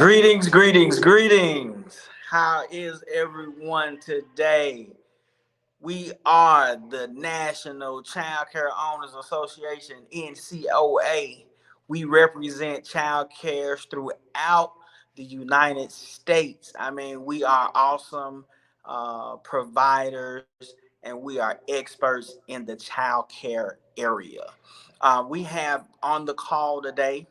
Greetings, greetings, greetings. How is everyone today? We are the National Child Care Owners Association, NCOA. We represent child cares throughout the United States. I mean, we are awesome providers and we are experts in the child care area. We have on the call today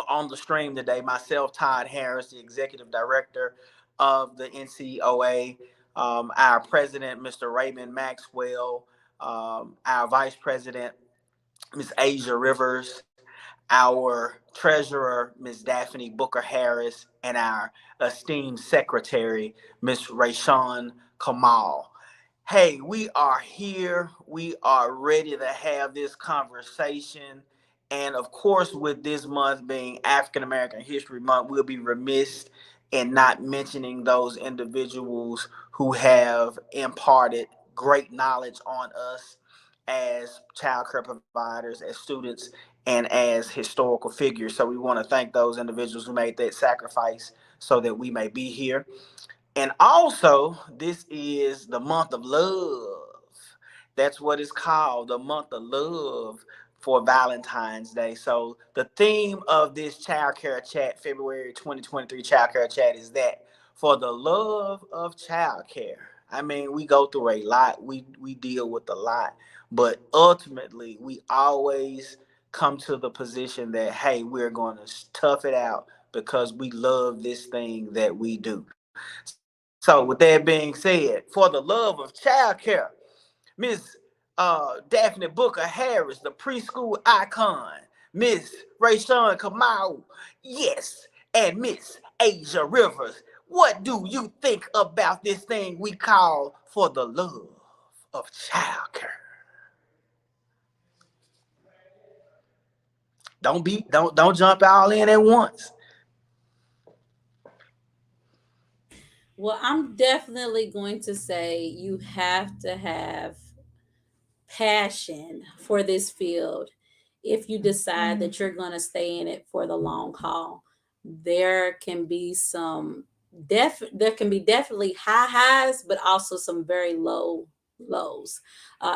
on the stream today. Myself, Todd Harris, the executive director of the NCOA, our president, Mr. Raymond Maxwell, our vice president, Ms. Asia Rivers, our treasurer, Ms. Daphne Booker Harris, and our esteemed secretary, Ms. Rayshawn Kamal. Hey, we are here. We are ready to have this conversation. And of course, with this month being African American History Month, we'll be remiss in not mentioning those individuals who have imparted great knowledge on us as child care providers, as students, and as historical figures. So we want to thank those individuals who made that sacrifice so that we may be here. And also, this is the month of love. That's what it's called, the month of love for Valentine's Day. So the theme of this Child Care Chat, February 2023 Child Care Chat, is that for the love of child care. I mean, we go through a lot. We deal with a lot. But ultimately, we always come to the position that, hey, we're going to tough it out because we love this thing that we do. So, with that being said, for the love of childcare, Miss Daphne Booker Harris, the preschool icon, Miss Rayshawn Kamau, yes, and Miss Asia Rivers, what do you think about this thing we call for the love of childcare? Don't jump all in at once. Well, I'm definitely going to say you have to have passion for this field if you decide that you're going to stay in it for the long haul. There can be some there can be definitely high highs, but also some very low lows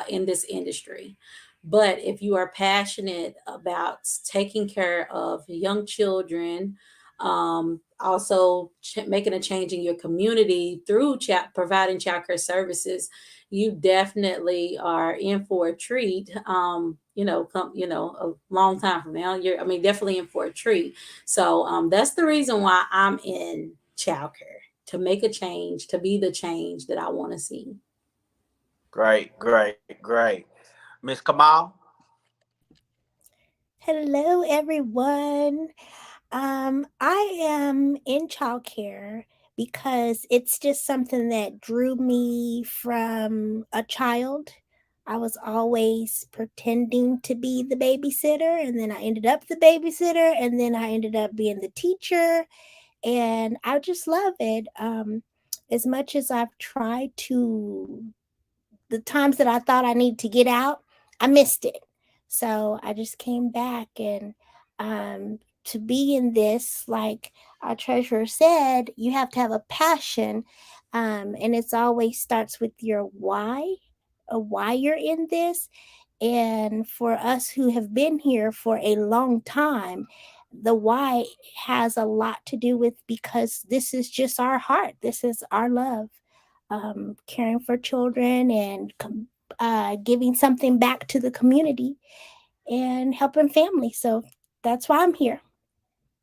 in this industry. But if you are passionate about taking care of young children, also making a change in your community through providing childcare services, you definitely are in for a treat. A long time from now, I mean, definitely in for a treat. So that's the reason why I'm in childcare, to make a change, to be the change that I want to see. Great, great, great. Miss Kamal? Hello, everyone. I am in childcare because it's just something that drew me from a child. I was always pretending to be the babysitter, and then I ended up the babysitter, and then I ended up being the teacher, and I just love it. As much as I've tried to, the times that I thought I need to get out, I missed it. So I just came back and to be in this, like our treasurer said, you have to have a passion. And it's always starts with your why you're in this. And for us who have been here for a long time, the why has a lot to do with, because this is just our heart. This is our love, caring for children and giving something back to the community and helping families. So that's why I'm here.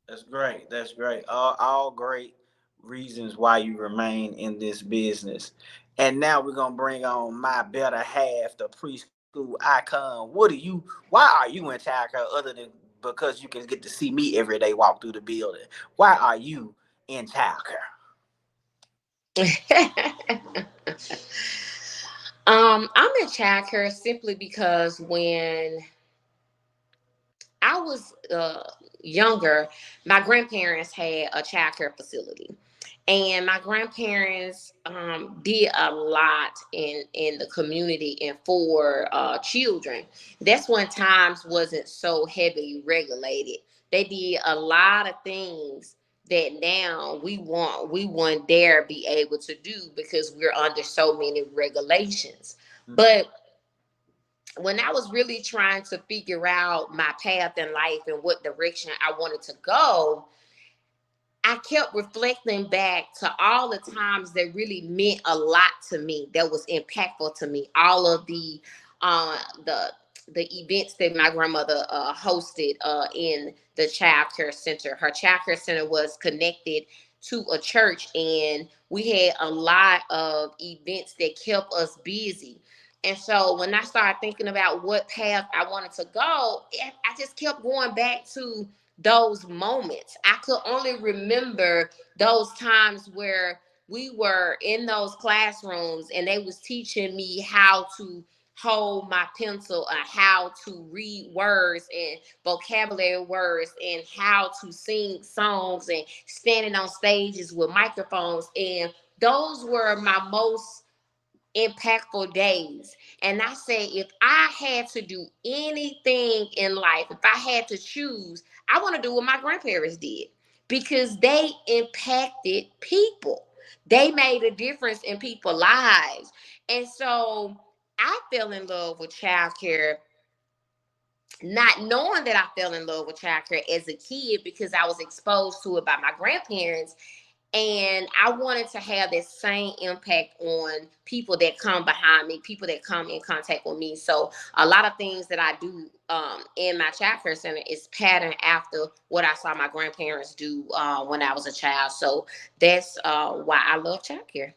That's great. That's great. All great reasons why you remain in this business. And now we're gonna bring on my better half, the preschool icon. Why are you in childcare other than because you can get to see me every day walk through the building? Why are you in childcare? I'm in childcare simply because when I was younger, my grandparents had a childcare facility, and my grandparents did a lot in the community and for children. That's when times wasn't so heavily regulated. They did a lot of things that now we wouldn't dare be able to do because we're under so many regulations. But when I was really trying to figure out my path in life and what direction I wanted to go, I kept reflecting back to all the times that really meant a lot to me, that was impactful to me. All of uh, the the events that my grandmother hosted in the child care center. Her child care center was connected to a church, and we had a lot of events that kept us busy. And so when I started thinking about what path I wanted to go, I just kept going back to those moments. I could only remember those times where we were in those classrooms and they was teaching me how to hold my pencil and how to read words and vocabulary words and how to sing songs and standing on stages with microphones. And those were my most impactful days. And I say, if I had to do anything in life, if I had to choose, I want to do what my grandparents did because they impacted people. They made a difference in people's lives. And so I fell in love with childcare, not knowing that I fell in love with childcare as a kid because I was exposed to it by my grandparents. And I wanted to have that same impact on people that come behind me, people that come in contact with me. So a lot of things that I do in my child care center is patterned after what I saw my grandparents do when I was a child. So that's why I love child care.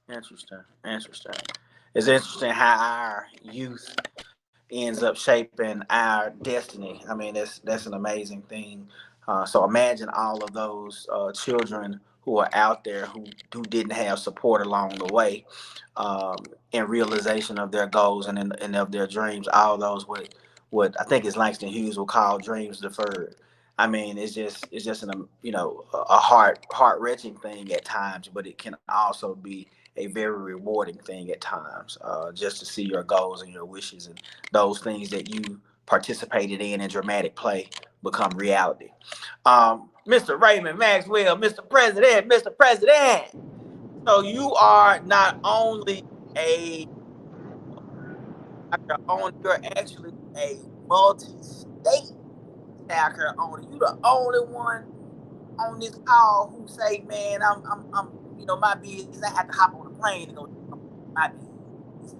Interesting. Interesting. It's interesting how our youth ends up shaping our destiny. I mean, that's an amazing thing. So imagine all of those children who are out there who didn't have support along the way, um, in realization of their goals and of their dreams. All those what I think is Langston Hughes will call dreams deferred. I mean, it's just an a heart wrenching thing at times, but it can also be a very rewarding thing at times. Just to see your goals and your wishes and those things that you participated in dramatic play become reality. Mr. Raymond Maxwell, Mr. President, Mr. President. So you are not only a owner, you're actually a multi-state hacker owner. You the only one on this call who say, "Man, my business. I have to hop on a plane to go do my business."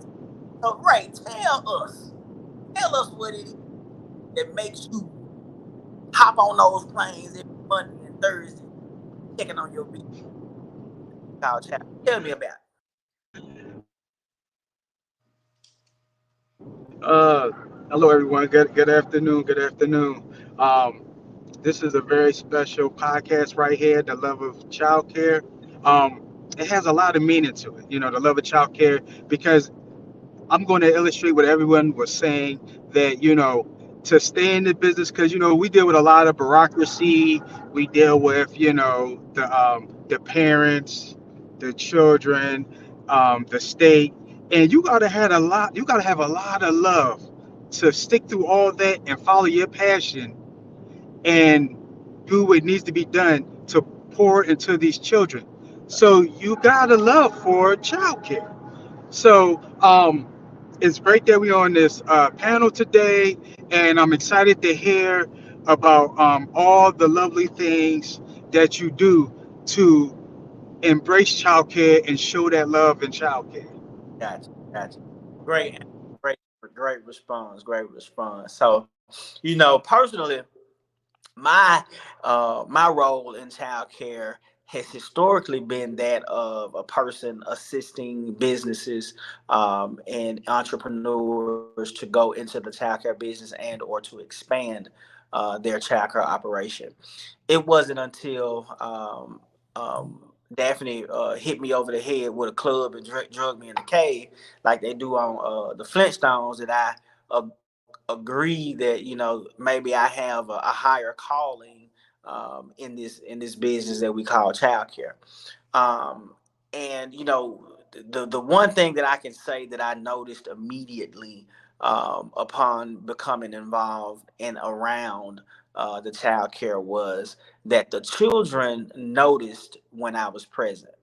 So, Ray, tell us what it is that makes you hop on those planes every Monday and Thursday, checking on your business. Child. Tell me about it. Uh, Hello, everyone. Good afternoon. Good afternoon. Um, this is a very special podcast right here, the Love of Childcare. It has a lot of meaning to it, the Love of Childcare, because I'm going to illustrate what everyone was saying that, to stay in the business, because, we deal with a lot of bureaucracy. We deal with, the parents, the children, the state, and you got to have a lot of love to stick through all that and follow your passion and do what needs to be done to pour into these children. So you got a love for childcare. So it's great that we're on this panel today, and I'm excited to hear about all the lovely things that you do to embrace childcare and show that love in childcare. Gotcha, gotcha. Great, great, great response. Great response. So, personally, my role in childcare has historically been that of a person assisting businesses and entrepreneurs to go into the childcare business and or to expand their childcare operation. It wasn't until Daphne hit me over the head with a club and drug me in the cave like they do on the Flintstones that I uh, agree that maybe I have a higher calling in this business that we call childcare. Um, and the one thing that I can say that I noticed immediately upon becoming involved and around the child care was that the children noticed when I was present.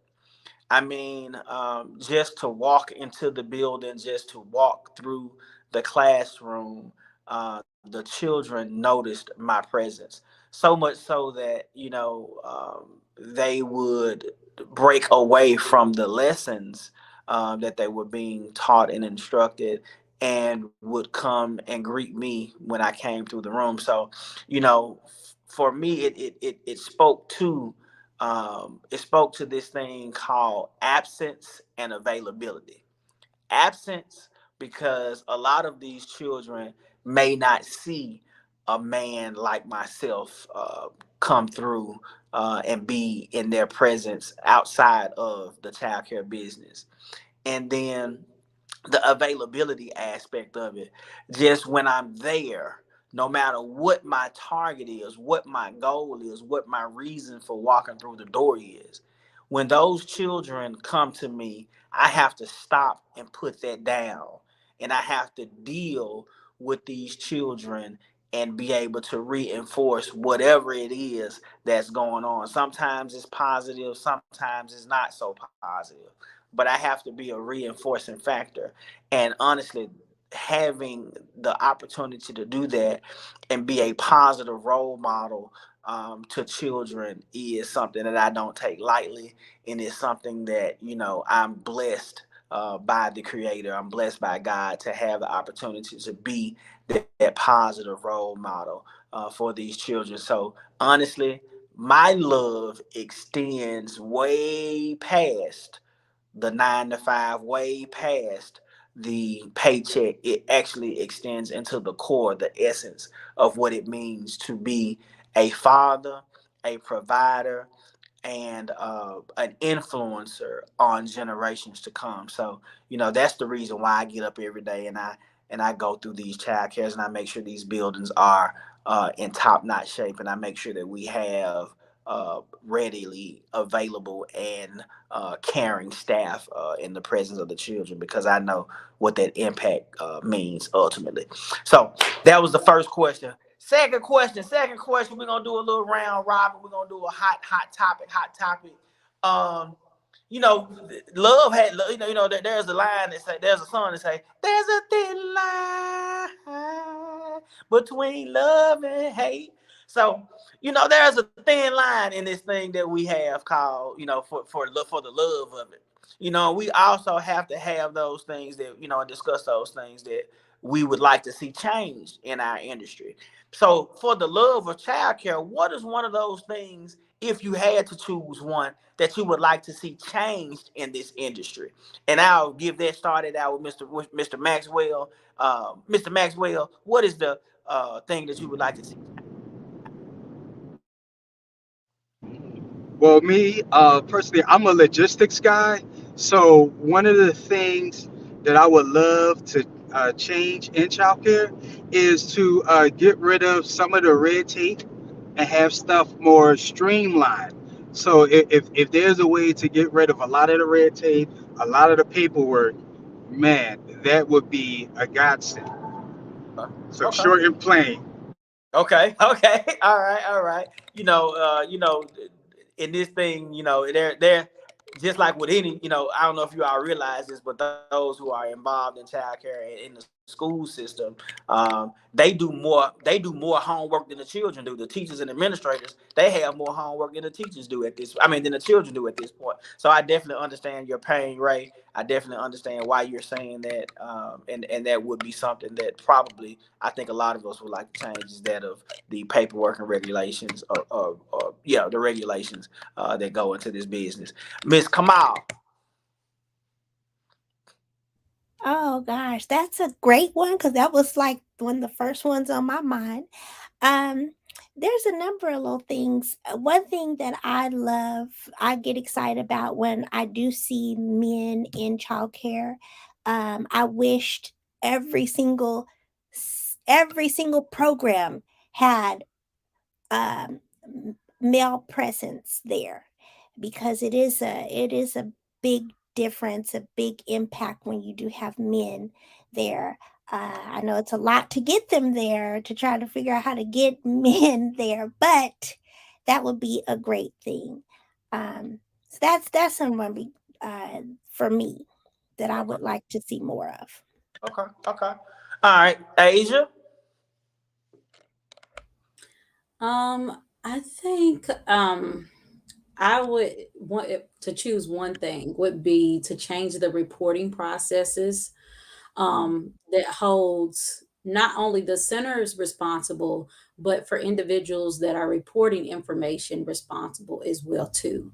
I mean, just to walk into the building, just to walk through the classroom, the children noticed my presence. So much so that, they would break away from the lessons that they were being taught and instructed and would come and greet me when I came through the room. So, for me, it spoke to this thing called absence and availability. Absence, because a lot of these children may not see a man like myself come through and be in their presence outside of the childcare business. And then the availability aspect of it. Just when I'm there, no matter what my target is, what my goal is, what my reason for walking through the door is, when those children come to me, I have to stop and put that down. And I have to deal with these children and be able to reinforce whatever it is that's going on. Sometimes it's positive, sometimes it's not so positive, but I have to be a reinforcing factor. And honestly, having the opportunity to do that and be a positive role model to children is something that I don't take lightly, and it's something that I'm blessed by the Creator. I'm blessed by God to have the opportunity to be that positive role model for these children. So honestly, my love extends way past the 9 to 5, way past the paycheck. It actually extends into the core, the essence of what it means to be a father, a provider, and an influencer on generations to come. So that's the reason why I get up every day and I go through these child cares, and I make sure these buildings are in top notch shape, and I make sure that we have readily available and caring staff in the presence of the children, because I know what that impact means ultimately. So that was the first question. Second question, we're gonna do a little round robin. We're gonna do a hot topic. Um, love had there's a line that say, there's a song that say, there's a thin line between love and hate. So there's a thin line in this thing that we have called, for the love of it. We also have to have those things that, discuss those things that we would like to see changed in our industry. So for the love of childcare, what is one of those things, if you had to choose one, that you would like to see changed in this industry? And I'll give that started out with Mr. Maxwell. Mr. Maxwell, what is the thing that you would like to see? Well, me personally, I'm a logistics guy. So one of the things that I would love to change in childcare is to get rid of some of the red tape and have stuff more streamlined. So if there's a way to get rid of a lot of the red tape, a lot of the paperwork, man, that would be a godsend. So Okay. short and plain. Okay. Okay. All right. In this thing, they're just like with any, I don't know if you all realize this, but those who are involved in childcare and in the school system, they do more homework than the children do. The teachers and administrators, they have more homework than the teachers do at this. I mean, than the children do at this point. So I definitely understand your pain, Ray. I definitely understand why you're saying that, and that would be something that probably I think a lot of us would like to change, is that of the paperwork and regulations, or yeah, the regulations that go into this business. Miss Kamal. Oh gosh, that's a great one because that was like one of the first ones on my mind. Um, there's a number of little things. One thing that I love, I get excited about when I do see men in childcare. I wished every single every single program had male presence there, because it is a big difference, a big impact when you do have men there. I know it's a lot to get them there, to try to figure out how to get men there, but that would be a great thing. So that's someone for me that I Okay. would like to see more of. Okay. Okay. All right, Asia. I think I would to choose one thing would be to change the reporting processes that holds not only the centers responsible, but for individuals that are reporting information responsible as well too.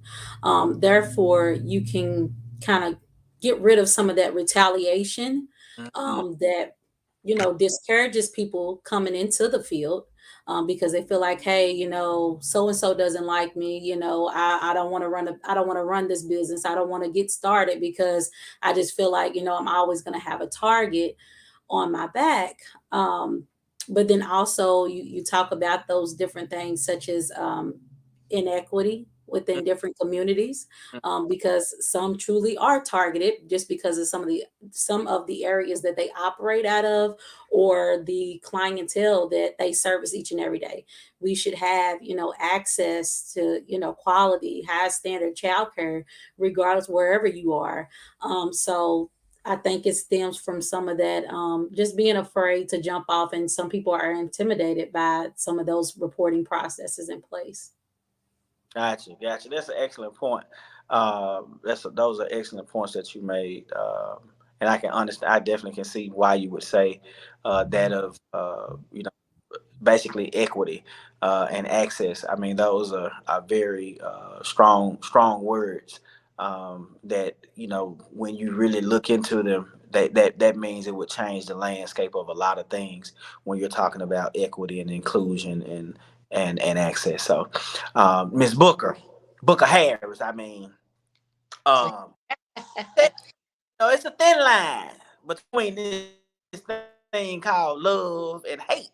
Therefore, you can kind of get rid of some of that retaliation Mhm. that discourages people coming into the field because they feel like, hey, so and so doesn't like me. I don't want to I don't want to run this business. I don't want to get started because I just feel like, I'm always going to have a target on my back. But then also you talk about those different things such as inequity within different communities, because some truly are targeted just because of some of the areas that they operate out of, or the clientele that they service each and every day. We should have access to quality, high standard childcare regardless wherever you are. So I think it stems from some of that, just being afraid to jump off, and some people are intimidated by some of those reporting processes in place. Gotcha, gotcha. That's an excellent point. Those are excellent points that you made, and I can understand. I definitely can see why you would say that of basically equity and access. I mean, those are very strong words that when you really look into them, that means it would change the landscape of a lot of things when you're talking about equity and inclusion and access. So, Miss Booker Harris, I mean, um, it's a thin line between this thing called love and hate.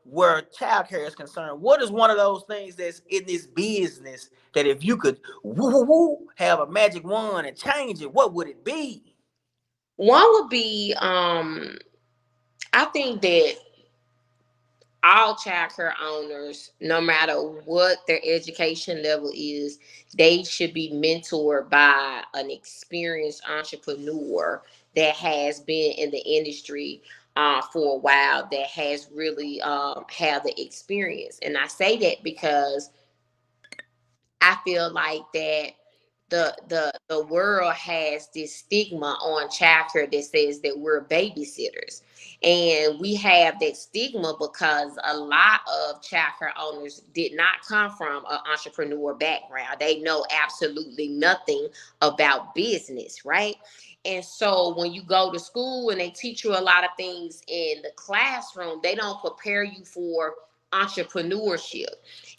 Where childcare is concerned. What is one of those things that's in this business that if you could have a magic wand and change it, what would it be? One would be, I think that all childcare owners, no matter what their education level is, they should be mentored by an experienced entrepreneur that has been in the industry for a while, that has really had the experience. And I say that because I feel like that the world has this stigma on childcare that says that we're babysitters. And we have that stigma because a lot of childcare owners did not come from an entrepreneur background. They know absolutely nothing about business, right? And so when you go to school and they teach you a lot of things in the classroom, they don't prepare you for entrepreneurship.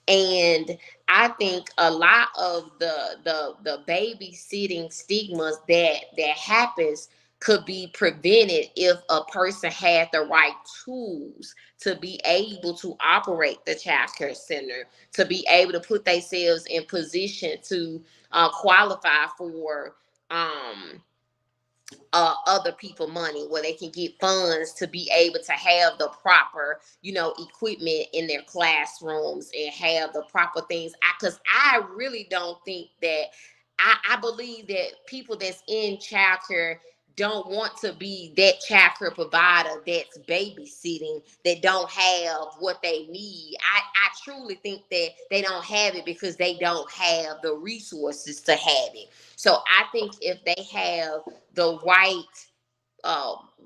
And I think a lot of the babysitting stigmas that happens could be prevented if a person had the right tools to be able to operate the child care center, to be able to put themselves in position to qualify for um other people money, where they can get funds to be able to have the proper equipment in their classrooms and have the proper things. Because I really don't think that I believe that people that's in childcare don't want to be that childcare provider that's babysitting, that don't have what they need. I truly think that they don't have it because they don't have the resources to have it. So I think if they have the right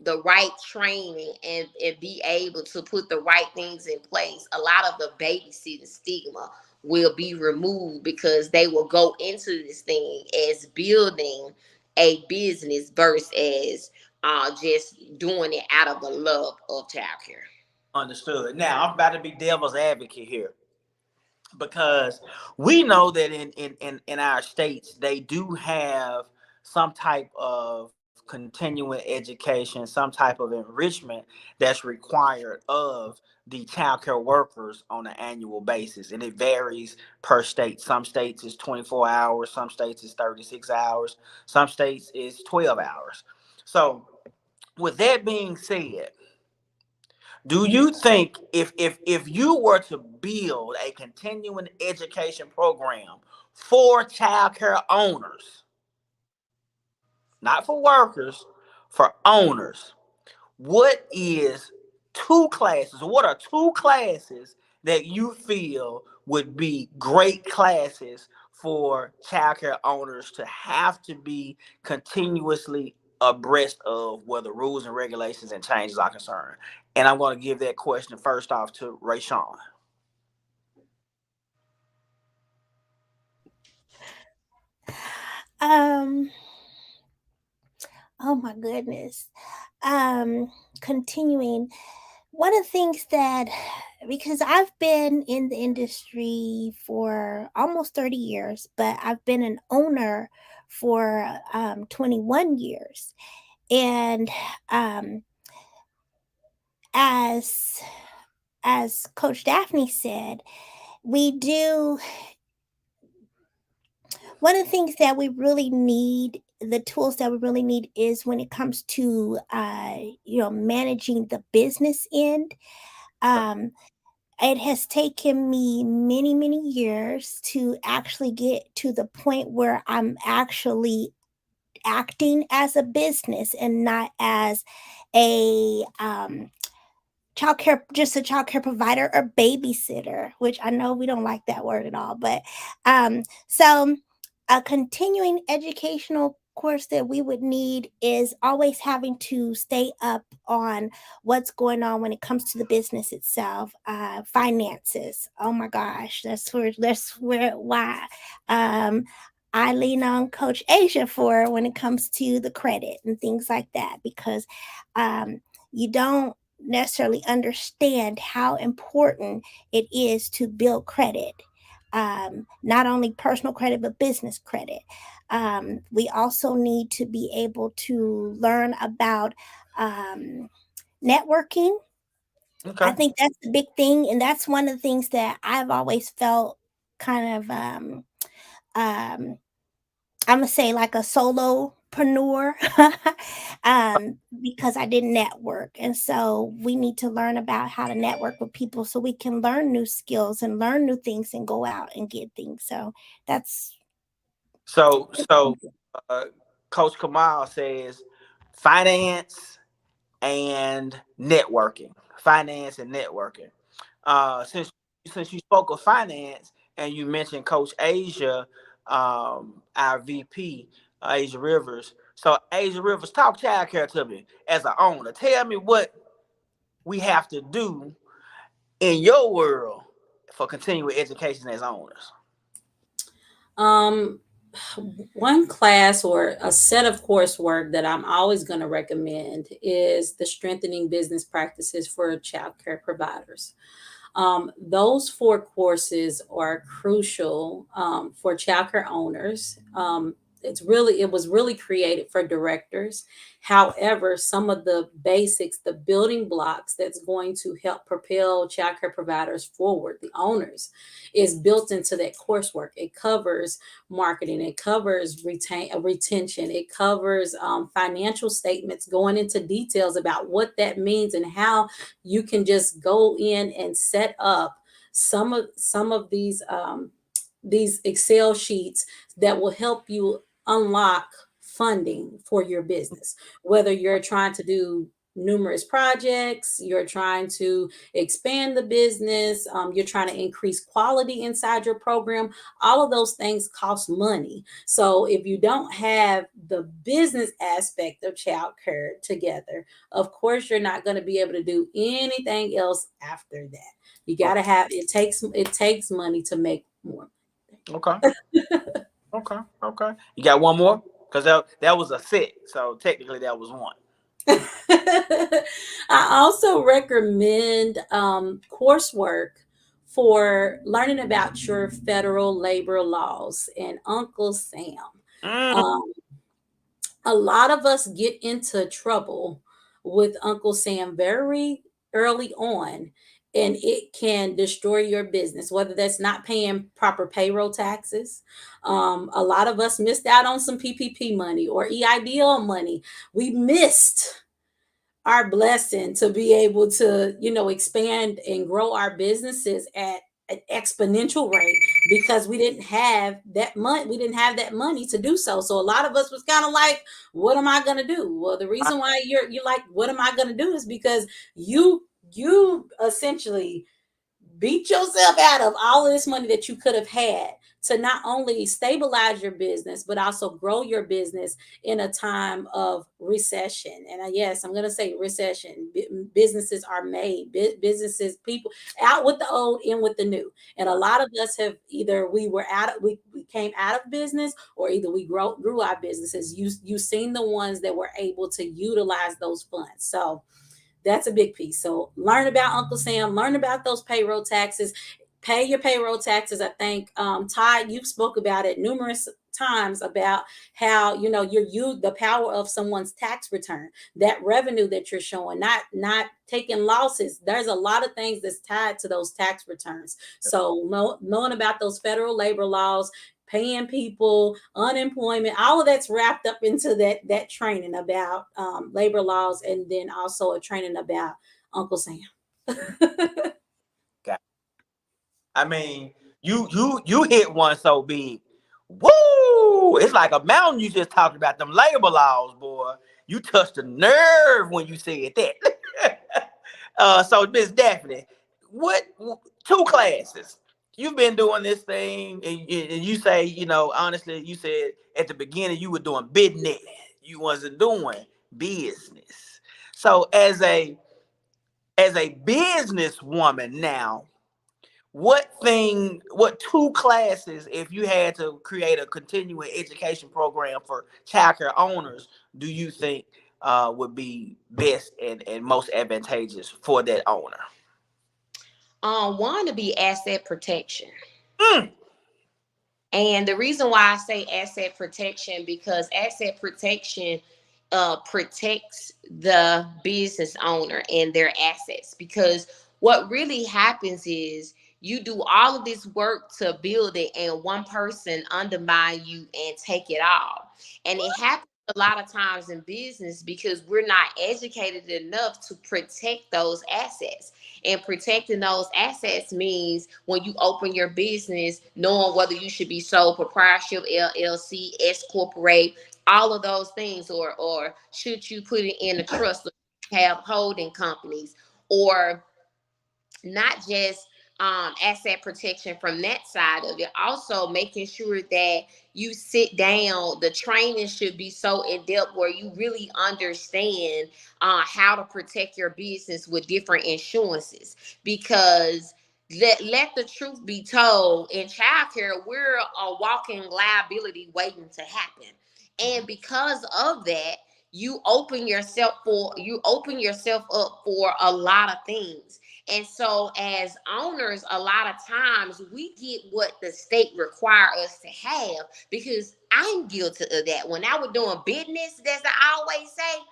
the right training and be able to put the right things in place, a lot of the babysitting stigma will be removed, because they will go into this thing as building a business versus as just doing it out of the love of childcare. Understood. Now I'm about to be devil's advocate here because we know that in our states they do have some type of continuing education, some type of enrichment that's required of the childcare workers on an annual basis, and it varies per state. Some states is 24 hours, some states is 36 hours, some states is 12 hours. So With that being said, do you think if you were to build a continuing education program for childcare owners, not for workers, for owners, what is two classes? What are two classes that you feel would be great classes for childcare owners to have to be continuously abreast of where the rules and regulations and changes are concerned? And I'm going to give that question first off to Ray Sean. Um, oh my goodness. Um, Continuing. One of the things that, because I've been in the industry for almost 30 years, but I've been an owner for 21 years. And um, as Coach Daphne said, we do one of the things that we really need, the tools that we really need, is when it comes to managing the business end. Um, it has taken me many, many years to actually get to the point where I'm actually acting as a business and not as a just a childcare provider or babysitter, which I know we don't like that word at all. But so a continuing educational course that we would need is always having to stay up on what's going on when it comes to the business itself. Finances, oh my gosh, that's where why I lean on Coach Asia for when it comes to the credit and things like that, because you don't necessarily understand how important it is to build credit, not only personal credit but business credit. We also need to be able to learn about networking. I Okay. think that's the big thing, and that's one of the things that I've always felt kind of um, I'm gonna say like a solopreneur, because I didn't network, and so we need to learn about how to network with people so we can learn new skills and learn new things and go out and get things. So that's So uh, Coach Kamal says finance and networking. Finance and networking. Since you spoke of finance and you mentioned Coach Asia, our VP, Asia Rivers. So Asia Rivers, talk childcare to me as an owner. Tell me what we have to do in your world for continuing education as owners. Um, One class or a set of coursework that I'm always going to recommend is the Strengthening Business Practices for Childcare Providers. Those four courses are crucial for childcare owners. It was really created for directors. However, some of the basics, the building blocks that's going to help propel childcare providers forward, the owners, is built into that coursework. It covers marketing, it covers retention, it covers financial statements, going into details about what that means and how you can just go in and set up some of these Excel sheets that will help you unlock funding for your business. Whether you're trying to do numerous projects, you're trying to expand the business, you're trying to increase quality inside your program, all of those things cost money. So if you don't have the business aspect of childcare together, of course you're not going to be able to do anything else after that. You got to have it takes money to make more. Okay. Okay. Okay. You got one more? Because that was a set. So technically that was one. I also recommend coursework for learning about your federal labor laws and Uncle Sam. Mm. Um, a lot of us get into trouble with Uncle Sam very early on, and it can destroy your business, whether that's not paying proper payroll taxes. A lot of us missed out on some PPP money or EIDL money. We missed our blessing to be able to, expand and grow our businesses at an exponential rate because we didn't have that money. We didn't have that money to do so. So a lot of us was kind of like, what am I going to do? Well, the reason why you're like, what am I going to do is because you essentially beat yourself out of all of this money that you could have had to not only stabilize your business but also grow your business in a time of recession. And yes, I'm going to say recession. Businesses are made. Businesses, people, out with the old, in with the new. And a lot of us have either we came out of business, or either we grew our businesses. You've seen the ones that were able to utilize those funds. So that's a big piece. So learn about Uncle Sam, learn about those payroll taxes, pay your payroll taxes. I think, Todd, you spoke about it numerous times about how, the power of someone's tax return, that revenue that you're showing, not taking losses. There's a lot of things that's tied to those tax returns. So knowing about those federal labor laws, paying people, unemployment, all of that's wrapped up into that training about labor laws, and then also a training about Uncle Sam. I mean, you hit one so big. Woo! It's like a mountain you just talked about, them labor laws, boy. You touched a nerve when you said that. So Miss Daphne, what 2 classes? You've been doing this thing, and you say, honestly, you said at the beginning you were doing business. You wasn't doing business. So as a businesswoman now, what 2 classes, if you had to create a continuing education program for childcare owners, do you think would be best and most advantageous for that owner? One to be asset protection. Mm. And the reason why I say asset protection, because asset protection protects the business owner and their assets. Because what really happens is you do all of this work to build it, and one person undermine you and take it all. And it happens a lot of times in business because we're not educated enough to protect those assets. And protecting those assets means when you open your business, knowing whether you should be sole proprietorship, LLC, S corporate, all of those things, or should you put it in a trust, have holding companies, or not just asset protection from that side of it, also making sure that you sit down. The training should be so in depth where you really understand how to protect your business with different insurances. Because let the truth be told, in childcare, we're a walking liability waiting to happen. And because of that, you open yourself up for a lot of things. And so as owners, a lot of times we get what the state require us to have, because I'm guilty of that. When I was doing business, as I always say,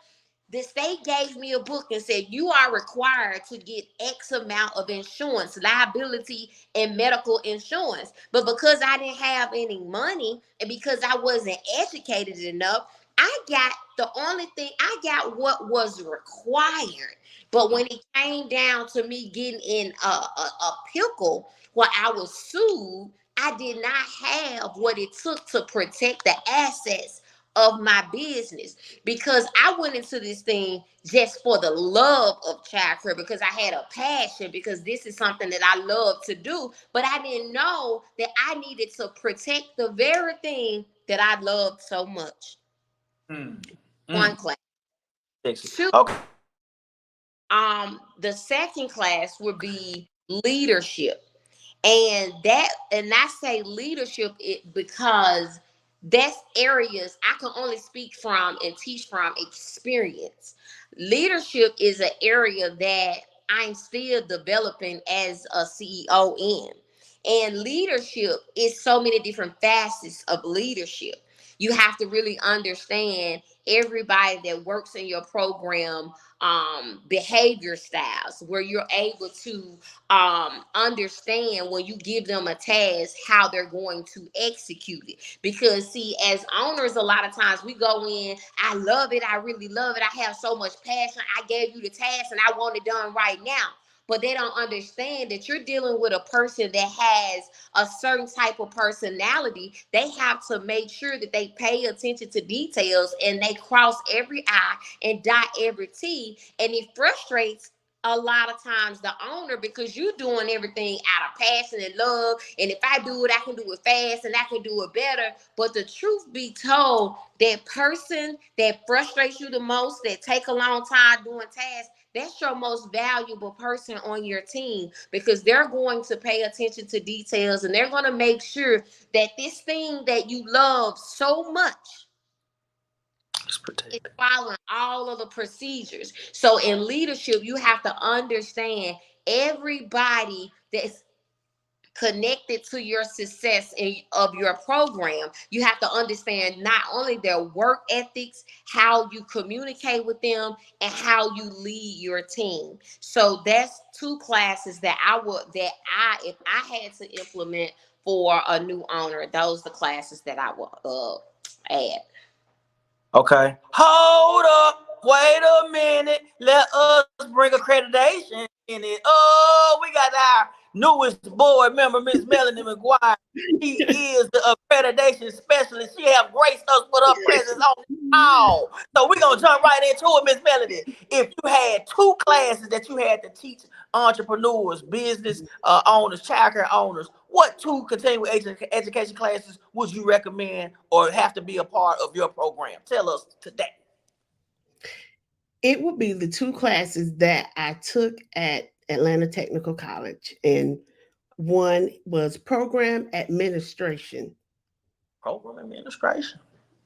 the state gave me a book and said, you are required to get X amount of insurance, liability and medical insurance. But because I didn't have any money and because I wasn't educated enough, I got what was required. But when it came down to me getting in a pickle where I was sued, I did not have what it took to protect the assets of my business, because I went into this thing just for the love of childcare, because I had a passion, because this is something that I love to do, but I didn't know that I needed to protect the very thing that I loved so much. One class. Two, Okay. the second class would be leadership. And I say leadership because that's areas I can only speak from and teach from experience. Leadership is an area that I'm still developing as a CEO in. And leadership is so many different facets of leadership. You have to really understand everybody that works in your program, behavior styles, where you're able to understand when you give them a task how they're going to execute it. Because see, as owners, a lot of times we go in, I love it, I really love it, I have so much passion, I gave you the task and I want it done right now. But they don't understand that you're dealing with a person that has a certain type of personality. They have to make sure that they pay attention to details and they cross every I and dot every T. And it frustrates a lot of times the owner, because you're doing everything out of passion and love. And if I do it, I can do it fast and I can do it better. But the truth be told, that person that frustrates you the most, that take a long time doing tasks, that's your most valuable person on your team, because they're going to pay attention to details and they're going to make sure that this thing that you love so much is following all of the procedures. So in leadership, you have to understand everybody that's connected to your success of your program. You have to understand not only their work ethics, how you communicate with them, and how you lead your team. So that's two classes that if I had to implement for a new owner, those are the classes that I would add. Okay. Hold up. Wait a minute. Let us bring accreditation in it. Oh, we got our newest board member, Miss Melanie McGuire. She is the accreditation specialist. She have graced us with her presence on the call. So we're going to jump right into it, Miss Melanie. If you had two classes that you had to teach entrepreneurs, business owners, childcare owners, what two continuing education classes would you recommend or have to be a part of your program? Tell us today. It would be the two classes that I took at Atlanta Technical College. And one was program administration. Program administration.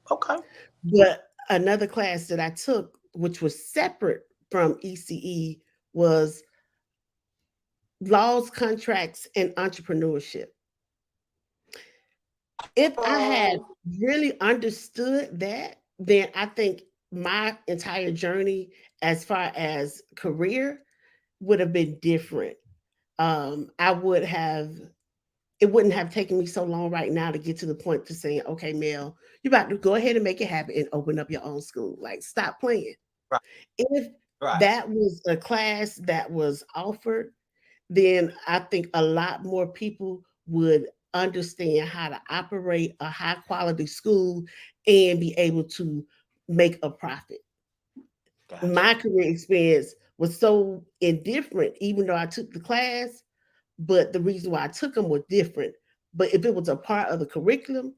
Okay. But another class that I took, which was separate from ECE, was laws, contracts, and entrepreneurship. If I had really understood that, then I think my entire journey as far as career would have been different. I would have, it wouldn't have taken me so long right now to get to the point to saying, okay, Mel, you're about to go ahead and make it happen and open up your own school. Like, stop playing. Right. If Right. that was a class that was offered, then I think a lot more people would understand how to operate a high quality school and be able to make a profit. Gotcha. My career experience was so indifferent, even though I took the class, but the reason why I took them were different. But if it was a part of the curriculum,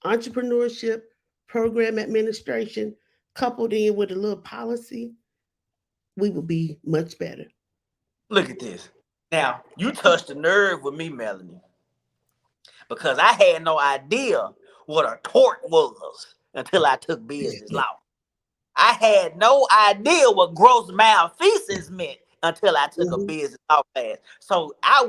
entrepreneurship, program administration, coupled in with a little policy, we would be much better. Look at this. Now, you touched the nerve with me, Melanie, because I had no idea what a tort was until I took business law. I had no idea what gross malfeasance meant until I took a business law class. So I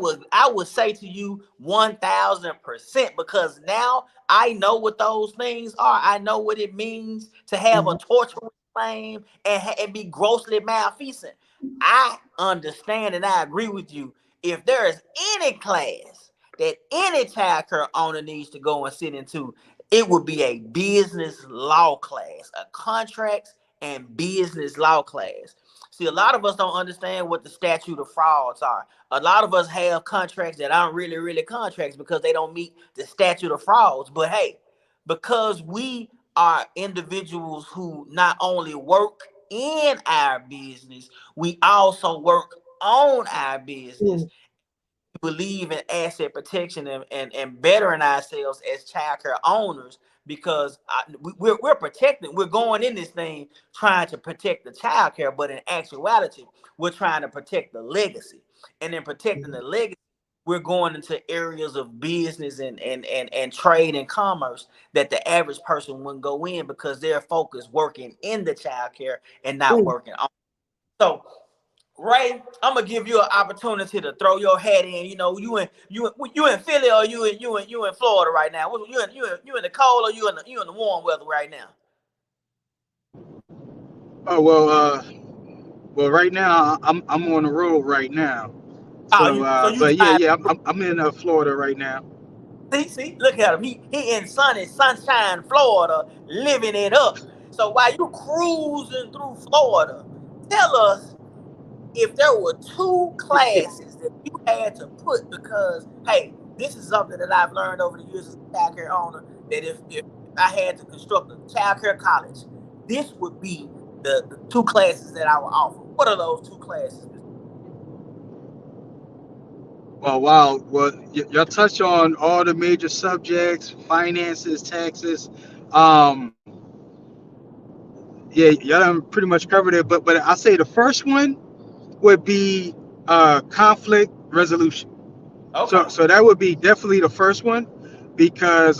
would say to you 1,000%, because now I know what those things are. I know what it means to have a torturous claim and be grossly malfeasant. I understand and I agree with you. If there is any class that any child care owner needs to go and sit into, it would be a business law class, a contracts and business law class. See, a lot of us don't understand what the statute of frauds are. A lot of us have contracts that aren't really contracts because they don't meet the statute of frauds. But hey, because we are individuals who not only work in our business, we also work on our business. Believe in asset protection and bettering ourselves as child care owners, because we're protecting, we're going in this thing trying to protect the child care, but in actuality, we're trying to protect the legacy. And in protecting the legacy, we're going into areas of business and trade and commerce that the average person wouldn't go in because they're focused working in the child care and not working on. So Ray, I'm gonna give you an opportunity to throw your hat in. You know, you in Philly, or you in Florida right now? You in the cold, or you in the warm weather right now? Oh well, right now I'm on the road right now. Oh, So, you but yeah, drive. yeah, I'm in Florida right now. See, look at him. He in sunshine, Florida, living it up. So while you cruising through Florida, tell us if there were two classes that you had to put, because hey, this is something that I've learned over the years as a child care owner, that if I had to construct a child care college, this would be the two classes that I would offer. What are those two classes? Well, wow. Well, y'all touch on all the major subjects: finances, taxes. Um, yeah, y'all done pretty much covered it. But I say the first one would be conflict resolution. Okay, So that would be definitely the first one, because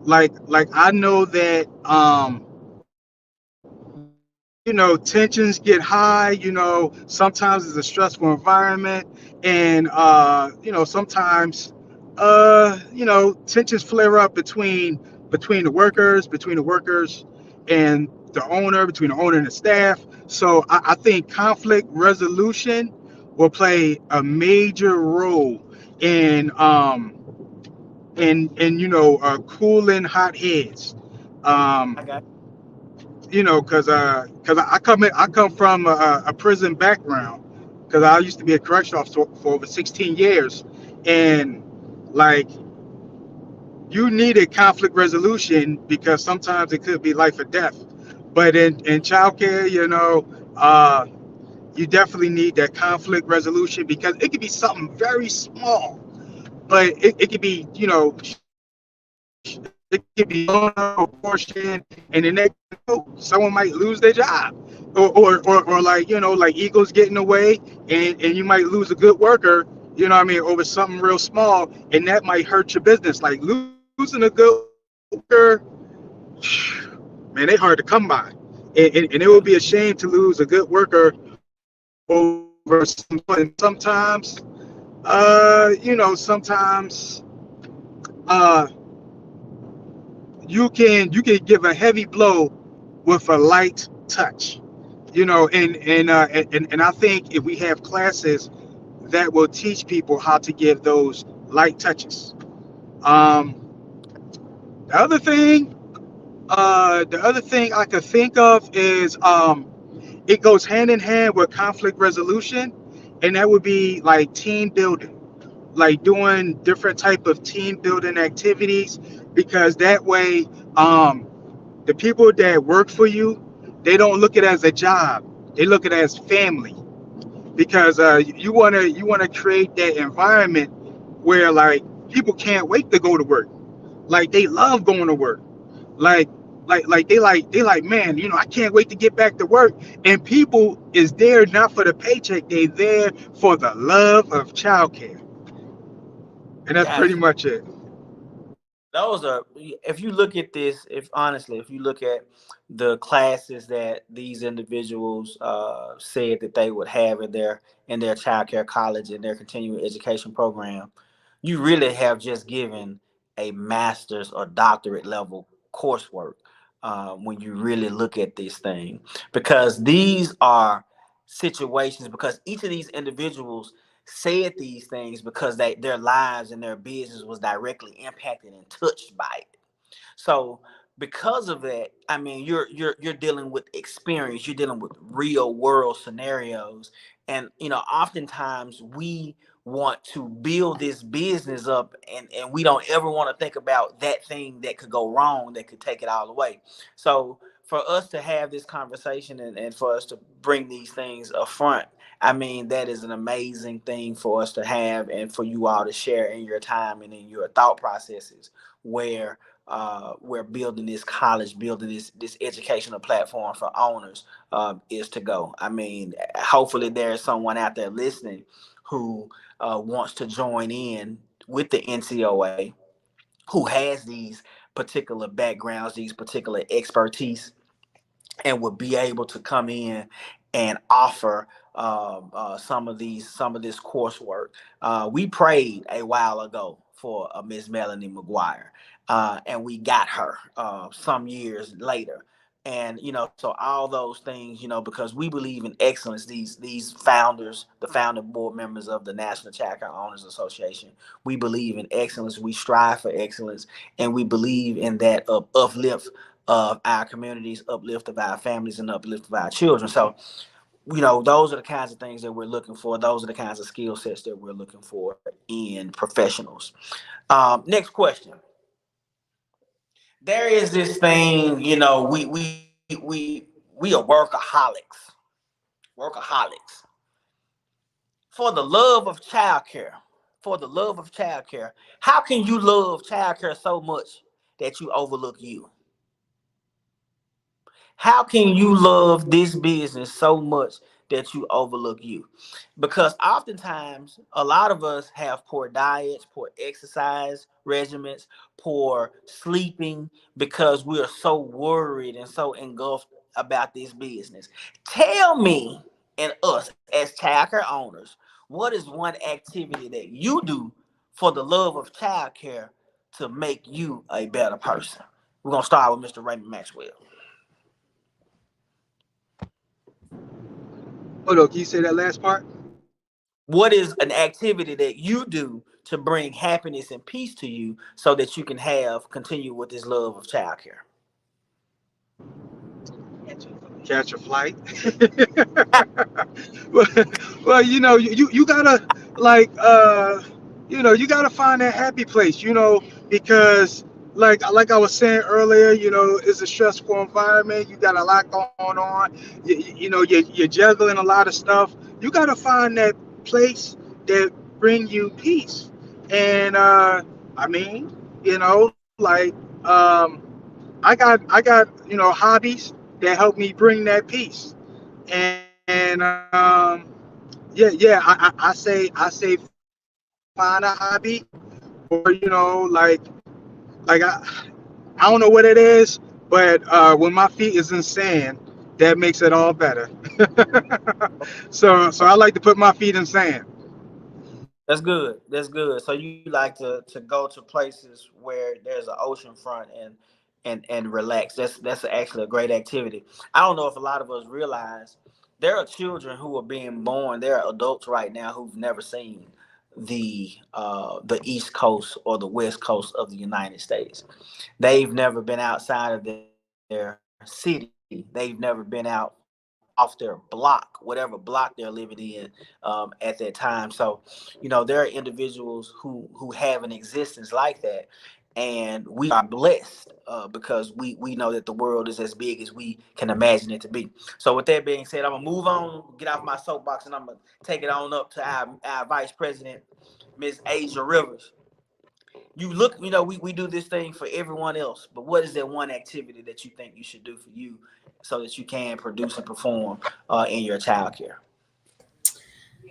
like I know that tensions get high. Sometimes it's a stressful environment, and sometimes tensions flare up between the workers and the owner, between the owner and the staff. So I think conflict resolution will play a major role in cooling hot heads. I um got because I come from a prison background, because I used to be a correction officer for over 16 years, and like, you needed conflict resolution because sometimes it could be life or death. But in childcare, you definitely need that conflict resolution, because it could be something very small, but it could be, it could be blown out of proportion, and the next someone might lose their job, or like egos getting away, and you might lose a good worker, what I mean, over something real small, and that might hurt your business. Like, losing a good worker, man, they hard to come by, and it would be a shame to lose a good worker over some. And sometimes uh you can give a heavy blow with a light touch. And I think if we have classes that will teach people how to give those light touches. um the other thing I could think of is, it goes hand in hand with conflict resolution, and that would be like team building, like doing different type of team building activities, because that way, the people that work for you, they don't look at it as a job, they look at it as family, because you want to create that environment where, like, people can't wait to go to work, like they love going to work, like they like, man, I can't wait to get back to work. And people is there not for the paycheck, they there for the love of childcare. And that's pretty gotcha. much it. Those are, if you look at this, if honestly, if you look at the classes that these individuals said that they would have in their child care college, in their continuing education program, you really have just given a master's or doctorate level coursework, when you really look at this thing, because these are situations, because each of these individuals said these things because their lives and their business was directly impacted and touched by it. So because of that, I mean, you're dealing with experience, you're dealing with real world scenarios, and oftentimes we want to build this business up, and we don't ever want to think about that thing that could go wrong, that could take it all away. So for us to have this conversation, and for us to bring these things up front, I mean, that is an amazing thing for us to have, and for you all to share in your time and in your thought processes, where we're building this college, building this educational platform for owners, is to go. I mean, hopefully there is someone out there listening who wants to join in with the NCOA, who has these particular backgrounds, these particular expertise, and would be able to come in and offer some of this coursework. We prayed a while ago for Miss Melanie McGuire, and we got her some years later. And so all those things, because we believe in excellence. These founders, the founding board members of the National Child Care Owners Association, we believe in excellence. We strive for excellence, and we believe in that uplift of our communities, uplift of our families, and uplift of our children. So those are the kinds of things that we're looking for. Those are the kinds of skill sets that we're looking for in professionals. Next question. There is this thing, we are workaholics. Workaholics. For the love of childcare, how can you love childcare so much that you overlook you? How can you love this business so much that you overlook you? Because oftentimes, a lot of us have poor diets, poor exercise regimens, poor sleeping, because we are so worried and so engulfed about this business. Tell me and us as childcare owners, what is one activity that you do for the love of childcare to make you a better person? We're going to start with Mr. Raymond Maxwell. Hold on, can you say that last part? What is an activity that you do to bring happiness and peace to you so that you can continue with this love of childcare? Catch a flight. well, you gotta like you gotta find that happy place, because like I was saying earlier, it's a stressful environment. You got a lot going on. You're juggling a lot of stuff. You gotta find that place that bring you peace. And I mean, like I got hobbies that help me bring that peace. And I say find a hobby, or like I don't know what it is, but when my feet is in sand, that makes it all better. So I like to put my feet in sand. That's good. That's good. So you like to go to places where there's an ocean front and relax. That's actually a great activity. I don't know if a lot of us realize there are children who are being born. There are adults right now who've never seen the East Coast or the West Coast of the United States. They've never been outside of their city. They've never been out off their block, whatever block they're living in at that time. So, there are individuals who have an existence like that, and we are blessed because we know that the world is as big as we can imagine it to be. So, with that being said, I'm gonna move on, get off my soapbox, and I'm gonna take it on up to our Vice President, Miss Asia Rivers. We do this thing for everyone else, but what is that one activity that you think you should do for you so that you can produce and perform in your childcare?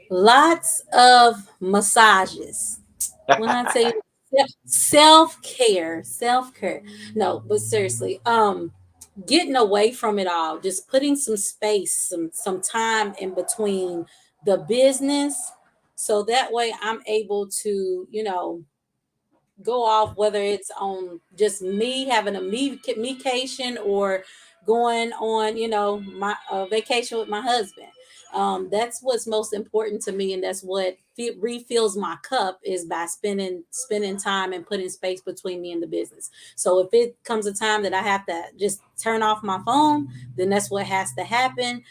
Lots of massages. When I tell you self care. No, but seriously, getting away from it all, just putting some space, some time in between the business, so that way I'm able to, go off, whether it's on just me having a vacation or going on, my vacation with my husband. That's what's most important to me, and that's what refills my cup, is by spending time and putting space between me and the business. So if it comes a time that I have to just turn off my phone, then that's what has to happen.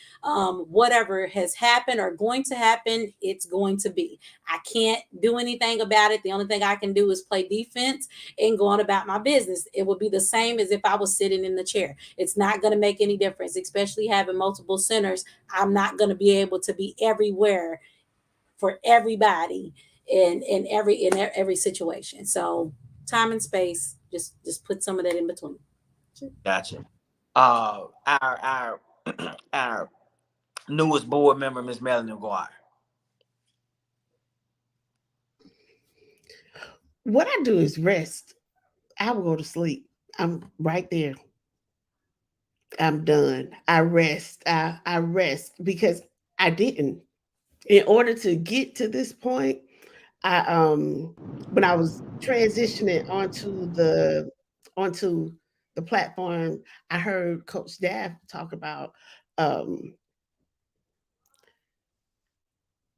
Whatever has happened or going to happen, it's going to be. I can't do anything about it. The only thing I can do is play defense and go on about my business. It would be the same as if I was sitting in the chair. It's not going to make any difference, especially having multiple centers. I'm not going to be able to be everywhere for everybody in every situation. So time and space, just put some of that in between. Gotcha. Our our newest board member, Miss Melanie McGuire. What I do is rest. I will go to sleep. I'm right there. I'm done. I rest. I rest because I didn't. In order to get to this point, I when I was transitioning onto the platform, I heard Coach Daff talk about um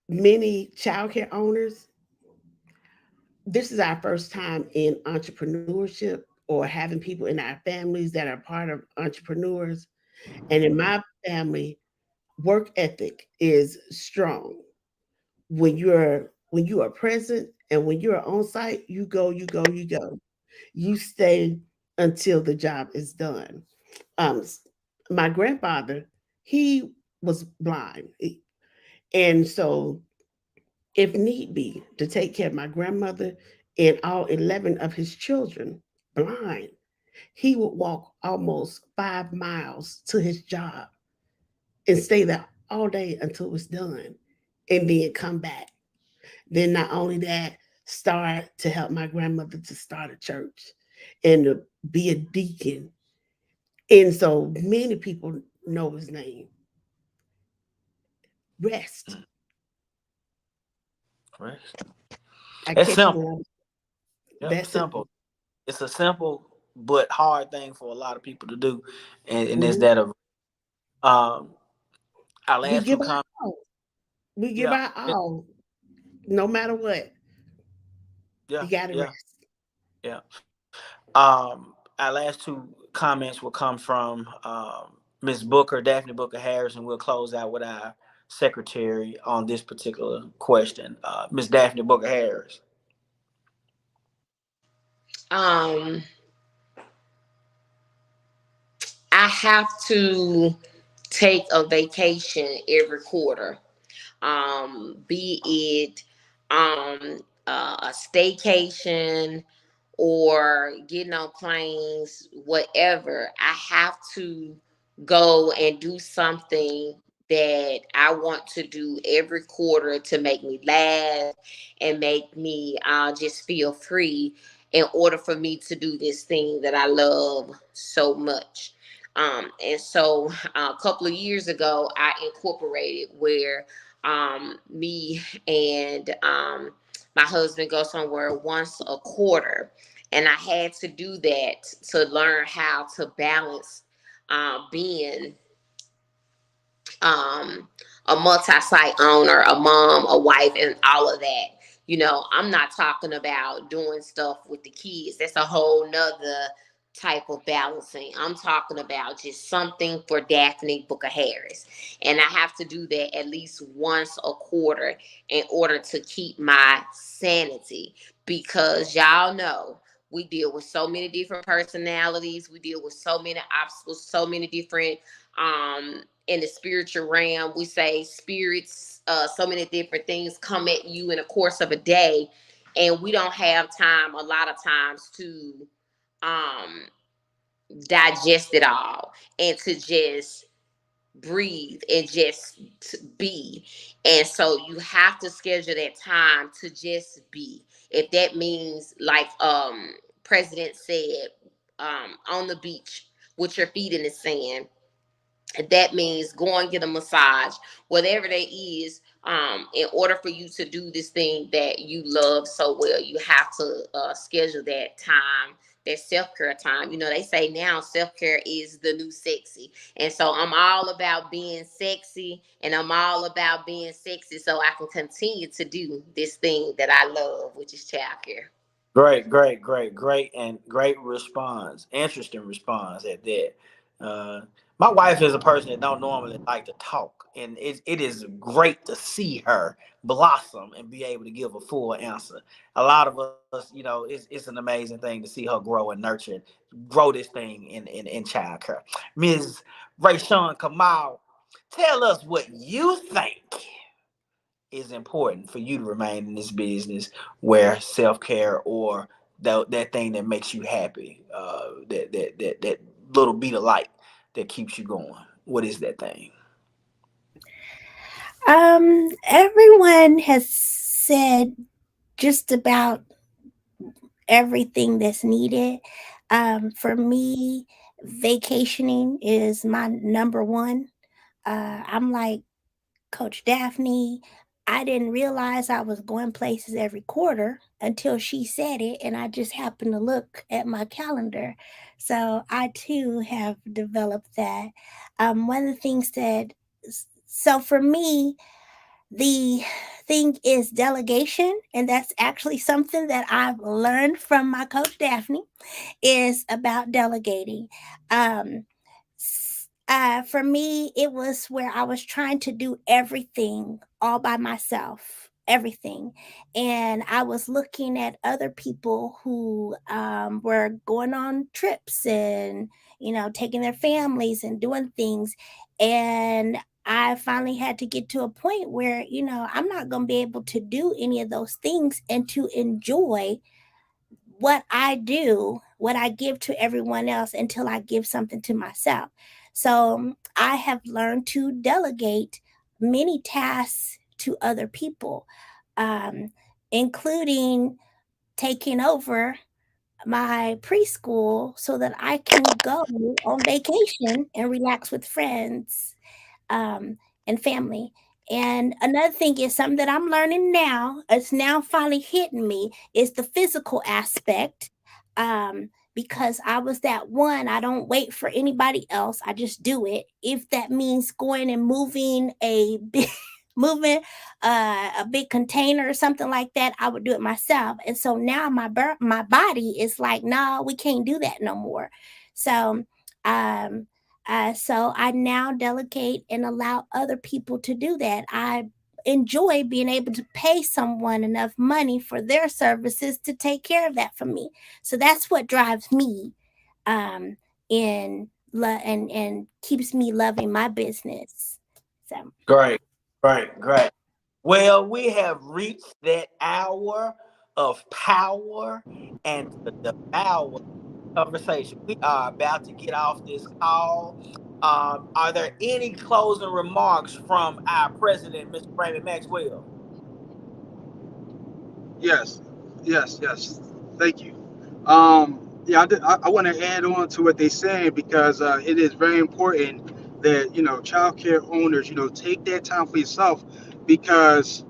many childcare owners. This is our first time in entrepreneurship or having people in our families that are part of entrepreneurs. And in my family, work ethic is strong. When you are present and when you are on site, you go, you go, you go. You stay until the job is done. Um, my grandfather, he was blind, and so if need be, to take care of my grandmother and all 11 of his children blind, he would walk almost 5 miles to his job and stay there all day until it was done and then come back. Then not only that, start to help my grandmother to start a church and to be a deacon. And so many people know his name. Rest. Right. I It's catch you simple. on Yep, that simple. simple. It's a simple but hard thing for a lot of people to do, and it's Mhm. that of um our We last two give our comments. all. We give Yeah, our all, no matter what. yeah, You got to yeah, rest. yeah. Our last two comments will come from Ms. Booker, Daphne Booker Harris, and we'll close out with our secretary on this particular question. Ms. Daphne Booker Harris. Um, I have to take a vacation every quarter. Be it a staycation or getting on planes, whatever. I have to go and do something that I want to do every quarter to make me laugh and make me just feel free in order for me to do this thing that I love so much. And so a couple of years ago, I incorporated where me and my husband go somewhere once a quarter. And I had to do that to learn how to balance being um, a multi-site owner, a mom, a wife, and all of that. You know, I'm not talking about doing stuff with the kids. That's a whole nother type of balancing. I'm talking about just something for Daphne Booker Harris. And I have to do that at least once a quarter in order to keep my sanity. Because y'all know we deal with so many different personalities. We deal with so many obstacles, so many different in the spiritual realm. We say spirits, so many different things come at you in the course of a day, and we don't have time a lot of times to um digest it all and to just breathe and just to be. And so you have to schedule that time to just be. If that means, like president said, on the beach with your feet in the sand, that means go and get a massage, whatever that is. In order for you to do this thing that you love so well, you have to schedule that time, that self-care time. You know, they say now self-care is the new sexy. And so I'm all about being sexy, and I'm all about being sexy so I can continue to do this thing that I love, which is childcare. Great, great, great, great, and great response. Interesting response at that. Uh, my wife is a person that don't normally like to talk, and it is great to see her blossom and be able to give a full answer. A lot of us, it's an amazing thing to see her grow and nurture, grow this thing in childcare. Ms. Rayshawn Kamal, tell us what you think is important for you to remain in this business where self-care or that thing that makes you happy, that little beat of light that keeps you going. What is that thing? Everyone has said just about everything that's needed. For me, Vacationing is my number one. I'm like Coach Daphne. I didn't realize I was going places every quarter until she said it, and I just happened to look at my calendar. So I too have developed that. One of the things that, so for me, the thing is delegation, and that's actually something that I've learned from my coach Daphne, is about delegating. Um, for me, it was where I was trying to do everything all by myself, everything. And I was looking at other people who were going on trips and, taking their families and doing things. And I finally had to get to a point where, I'm not going to be able to do any of those things and to enjoy what I do, what I give to everyone else until I give something to myself. So I have learned to delegate many tasks to other people, um, including taking over my preschool so that I can go on vacation and relax with friends, um, and family. And another thing is something that I'm learning now, it's now finally hitting me, is the physical aspect. Because I was that one, I don't wait for anybody else, I just do it. If that means going and moving a big moving a big container or something like that, I would do it myself. And so now my body is like, no, we can't do that no more. So um so I now delegate and allow other people to do that. I enjoy being able to pay someone enough money for their services to take care of that for me. So that's what drives me, um, and keeps me loving my business. So Great, great, great. Well, we have reached that hour of power and to devour conversation. We are about to get off this call. Are there any closing remarks from our president, Mr. Raymond Maxwell? Yes, yes. Thank you. Yeah, I want to add on to what they're saying because it is very important that child care owners take that time for yourself because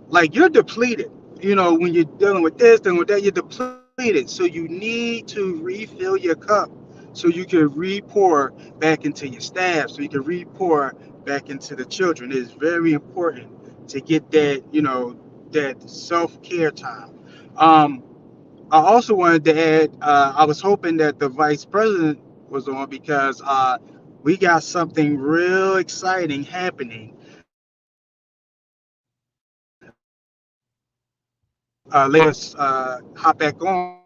like you're depleted. When you're dealing with this, dealing with that, you're depleted. So you need to refill your cup so you can re-pour back into your staff, so you can re-pour back into the children. It is very important to get that self-care time. Um, I also wanted to add, I was hoping that the vice president was on because we got something real exciting happening later. Hop back on.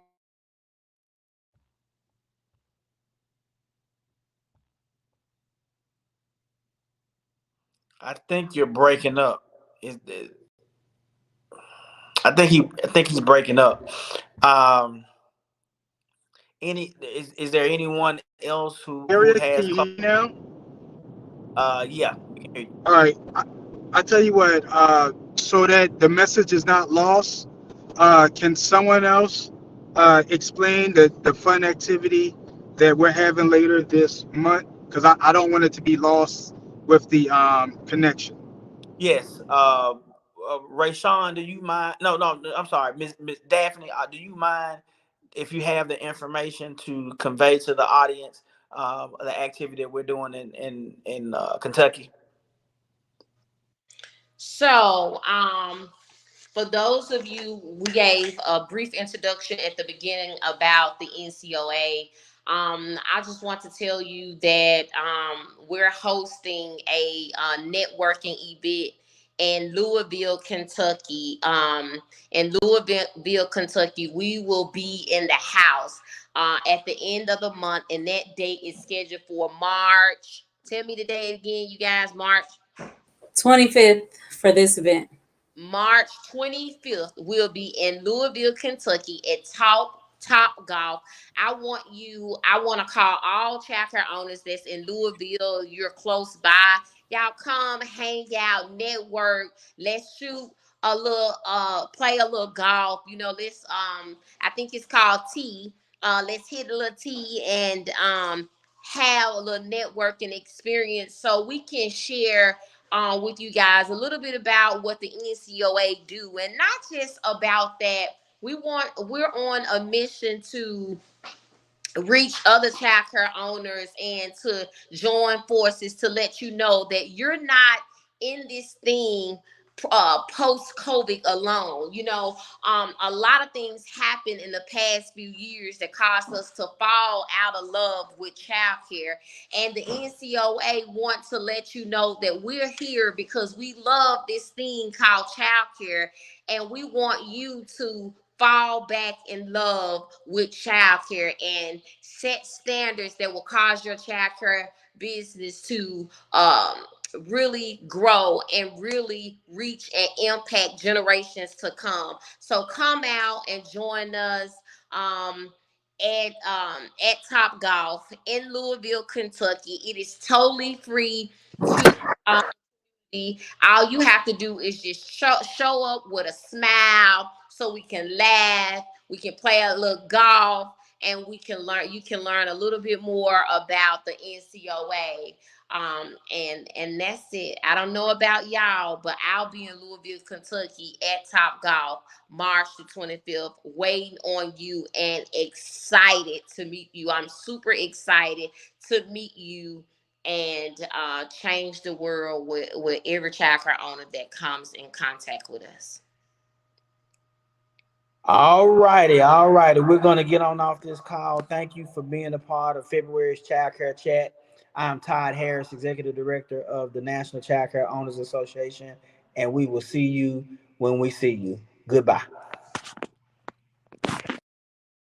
I think you're breaking up. Is I think he's breaking up. Um, is there anyone else who Area, has can you hear me now? yeah, we can hear you. All right. I tell you what, so that the message is not lost, can someone else explain the fun activity that we're having later this month? Because I don't want it to be lost with the connection. Yes. Ray Sean, do you mind? No, no, I'm sorry, Miss Daphne. Do you mind if you have the information to convey to the audience the activity that we're doing in Kentucky? So, for those of you, we gave a brief introduction at the beginning about the NCOA. I just want to tell you that we're hosting a networking event in Louisville, Kentucky. In Louisville, Kentucky, we will be in the house at the end of the month, and that date is scheduled for March. Tell me the date again, you guys. March 25th for this event. March 25th, we'll be in Louisville, Kentucky at Top Golf. I want to call all childcare owners that's in Louisville. You're close by. Y'all come hang out, network. Let's shoot a little play a little golf. I think it's called T. Let's hit a little T and have a little networking experience so we can share with you guys a little bit about what the NCOA do, and not just about that. We're on a mission to reach other childcare owners and to join forces to let you know that you're not in this thing post COVID alone. A lot of things happened in the past few years that caused us to fall out of love with childcare, and the NCOA want to let you know that we're here because we love this thing called childcare, and we want you to fall back in love with childcare and set standards that will cause your childcare business to really grow and really reach and impact generations to come. So come out and join us at Top Golf in Louisville, Kentucky. It is totally free to all you have to do is just show up with a smile so we can laugh, we can play a little golf, and we can learn. You can learn a little bit more about the NCOA. And that's it. I don't know about y'all, but I'll be in Louisville, Kentucky at Top Golf March the 25th, waiting on you and excited to meet you. I'm super excited to meet you and change the world with every childcare owner that comes in contact with us. All righty. We're going to get on off this call. Thank you for being a part of February's Childcare Chat. I'm Todd Harris, Executive Director of the National Childcare Owners Association, and we will see you when we see you. Goodbye.